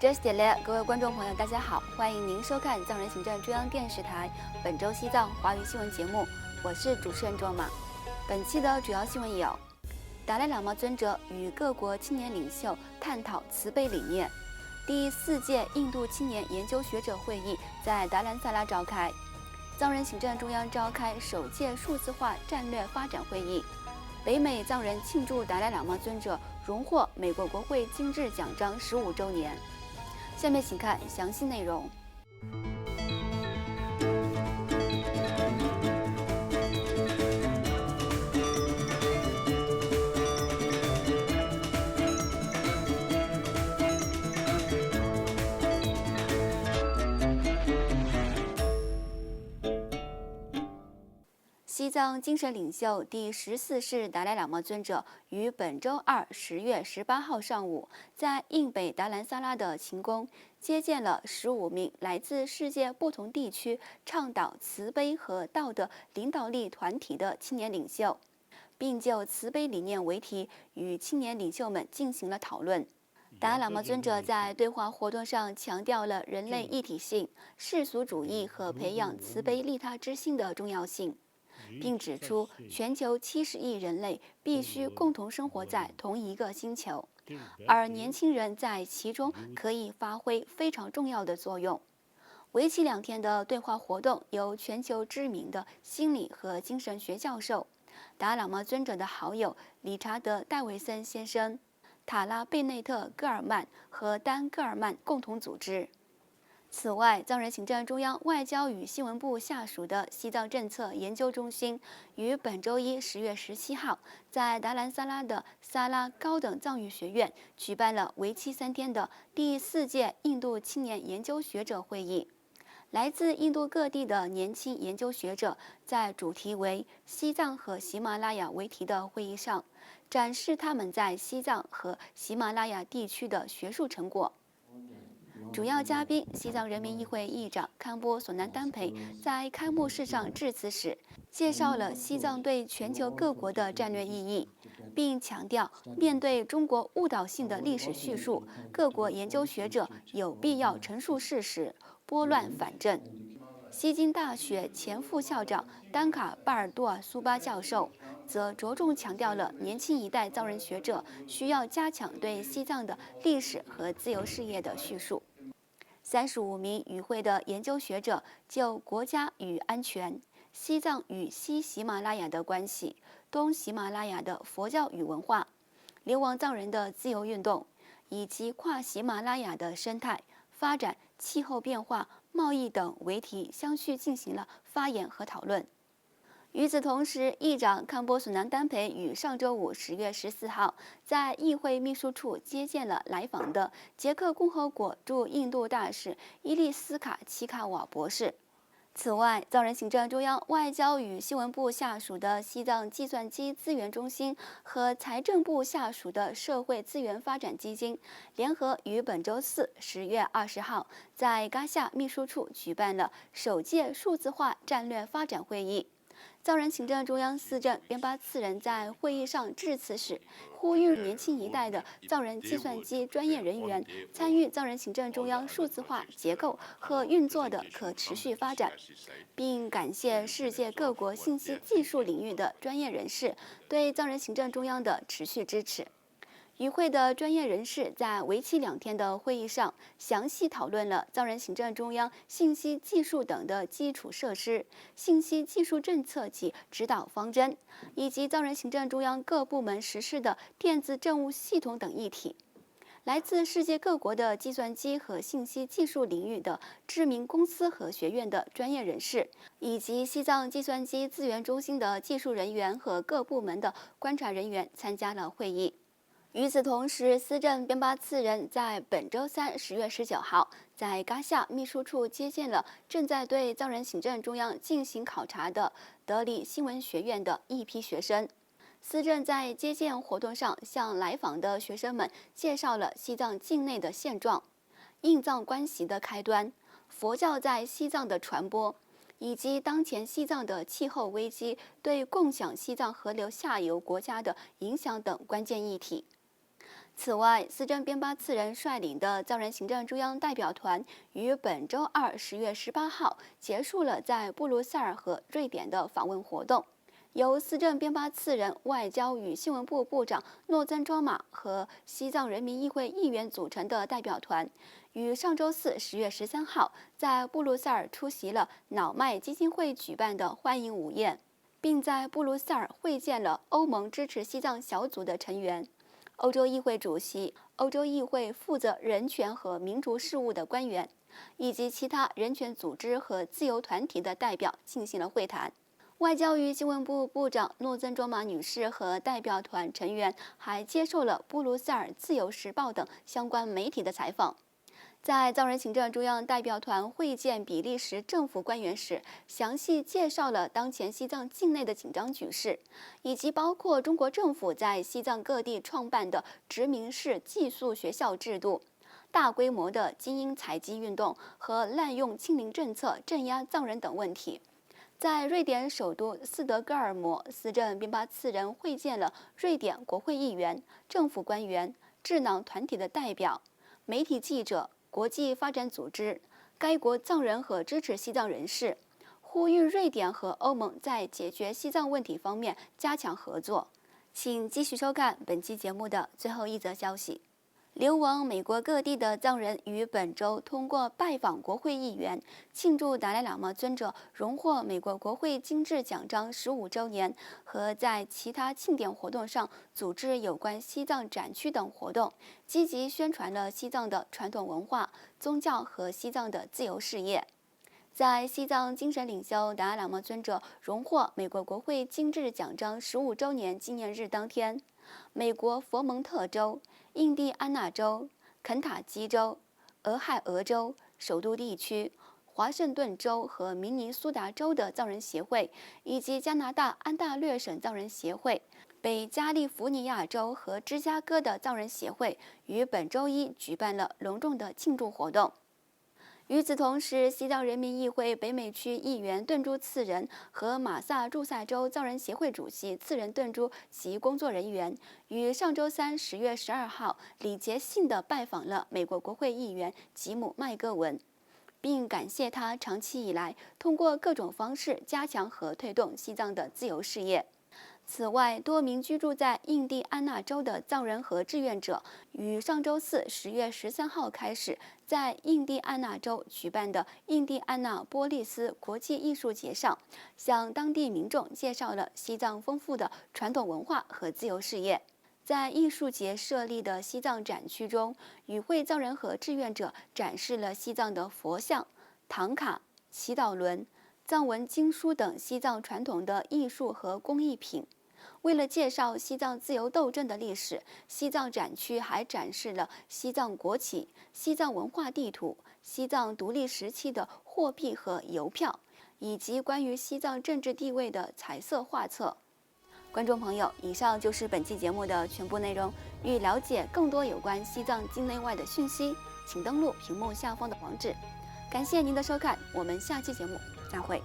Just Delay，各位观众朋友，大家好，欢迎您收看藏人行政中央电视台本周西藏华语新闻节目，我是主持人卓玛。本期的主要新闻有：达赖喇嘛尊者与各国青年领袖探讨慈悲理念；第4届印度青年研究学者会议在达兰萨拉召开；藏人行政中央召开首届数字化战略发展会议；北美藏人庆祝达赖喇嘛尊者荣获美国国会金质奖章15周年。下面请看详细内容。西藏精神领袖第14世达赖喇嘛尊者于本周二10月18号上午，在印北达兰萨拉的勤宫接见了15名来自世界不同地区倡导慈悲和道德领导力团体的青年领袖，并就慈悲理念为题与青年领袖们进行了讨论。达赖喇嘛尊者在对话活动上强调了人类一体性、世俗主义和培养慈悲利他之心的重要性，并指出全球70亿人类必须共同生活在同一个星球，而年轻人在其中可以发挥非常重要的作用。为期2天的对话活动由全球知名的心理和精神学教授、达赖喇嘛尊者的好友理查德·戴维森先生、塔拉贝内特·戈尔曼和丹·戈尔曼共同组织。此外，藏人行政中央外交与新闻部下属的西藏政策研究中心于本周一10月17号在达兰萨拉的萨拉高等藏语学院举办了为期3天的第4届印度青年研究学者会议。来自印度各地的年轻研究学者在主题为西藏和喜马拉雅为题的会议上，展示他们在西藏和喜马拉雅地区的学术成果。主要嘉宾西藏人民议会议长堪波索南丹培在开幕式上致辞时，介绍了西藏对全球各国的战略意义，并强调面对中国误导性的历史叙述，各国研究学者有必要陈述事实，拨乱反正。西京大学前副校长丹卡巴尔多尔苏巴教授则着重强调了年轻一代藏人学者需要加强对西藏的历史和自由事业的叙述。35名与会的研究学者就国家与安全、西藏与西喜马拉雅的关系、东喜马拉雅的佛教与文化、流亡藏人的自由运动，以及跨喜马拉雅的生态发展、气候变化、贸易等为题相续进行了发言和讨论。与此同时，议长堪波索南丹培于上周五10月14号在议会秘书处接见了来访的捷克共和国驻印度大使伊利斯卡奇卡瓦博士。此外，藏人行政中央外交与新闻部下属的西藏计算机资源中心和财政部下属的社会资源发展基金联合于本周4 10月20号在嘎夏秘书处举办了首届数字化战略发展会议。藏人行政中央司政边巴次仁在会议上致辞时，呼吁年轻一代的藏人计算机专业人员参与藏人行政中央数字化结构和运作的可持续发展，并感谢世界各国信息技术领域的专业人士对藏人行政中央的持续支持。与会的专业人士在为期2天的会议上，详细讨论了藏人行政中央信息技术等的基础设施、信息技术政策及指导方针，以及藏人行政中央各部门实施的电子政务系统等议题。来自世界各国的计算机和信息技术领域的知名公司和学院的专业人士，以及西藏计算机资源中心的技术人员和各部门的观察人员参加了会议。与此同时，司政边巴次仁在本周3 10月19号在嘎夏秘书处接见了正在对藏人行政中央进行考察的德里新闻学院的一批学生。司政在接见活动上向来访的学生们介绍了西藏境内的现状、印藏关系的开端、佛教在西藏的传播，以及当前西藏的气候危机对共享西藏河流下游国家的影响等关键议题。此外，司政边巴次仁率领的藏人行政中央代表团于本周二10月18号结束了在布鲁塞尔和瑞典的访问活动。由司政边巴次仁、外交与新闻部部长诺增庄马和西藏人民议会议员组成的代表团，于上周四10月13号在布鲁塞尔出席了脑脉基金会举办的欢迎午宴，并在布鲁塞尔会见了欧盟支持西藏小组的成员、欧洲议会主席、欧洲议会负责人权和民族事务的官员，以及其他人权组织和自由团体的代表进行了会谈。外交与新闻部部长诺增庄马女士和代表团成员还接受了布鲁塞尔自由时报等相关媒体的采访。在藏人行政中央代表团会见比利时政府官员时，详细介绍了当前西藏境内的紧张局势，以及包括中国政府在西藏各地创办的殖民式寄宿学校制度、大规模的精英采集运动和滥用清零政策镇压藏人等问题。在瑞典首都斯德哥尔摩，司政边巴次仁会见了瑞典国会议员、政府官员、智囊团体的代表、媒体记者、国际发展组织、该国藏人和支持西藏人士，呼吁瑞典和欧盟在解决西藏问题方面加强合作。请继续收看本期节目的最后一则消息。流亡美国各地的藏人于本周通过拜访国会议员，庆祝达赖喇嘛尊者荣获美国国会金质奖章15周年，和在其他庆典活动上组织有关西藏展区等活动，积极宣传了西藏的传统文化、宗教和西藏的自由事业。在西藏精神领袖达赖喇嘛尊者荣获美国国会金质奖章15周年纪念日当天，美国佛蒙特州、印第安纳州、肯塔基州、俄亥俄州、首都地区、华盛顿州和明尼苏达州的藏人协会，以及加拿大安大略省藏人协会、北加利福尼亚州和芝加哥的藏人协会于本周一举办了隆重的庆祝活动。与此同时，西藏人民议会北美区议员顿珠次仁和马萨诸塞州藏人协会主席次仁顿珠及工作人员于上周三10月12号礼节性地拜访了美国国会议员吉姆·麦戈文，并感谢他长期以来通过各种方式加强和推动西藏的自由事业。此外，多名居住在印第安纳州的藏人和志愿者于上周四10月13号开始，在印第安纳州举办的印第安纳波利斯国际艺术节上，向当地民众介绍了西藏丰富的传统文化和自由事业。在艺术节设立的西藏展区中，与会藏人和志愿者展示了西藏的佛像、唐卡、祈祷轮、藏文经书等西藏传统的艺术和工艺品。为了介绍西藏自由斗争的历史，西藏展区还展示了西藏国旗、西藏文化地图、西藏独立时期的货币和邮票，以及关于西藏政治地位的彩色画册。观众朋友，以上就是本期节目的全部内容。欲了解更多有关西藏境内外的讯息，请登录屏幕下方的网址。感谢您的收看，我们下期节目再会。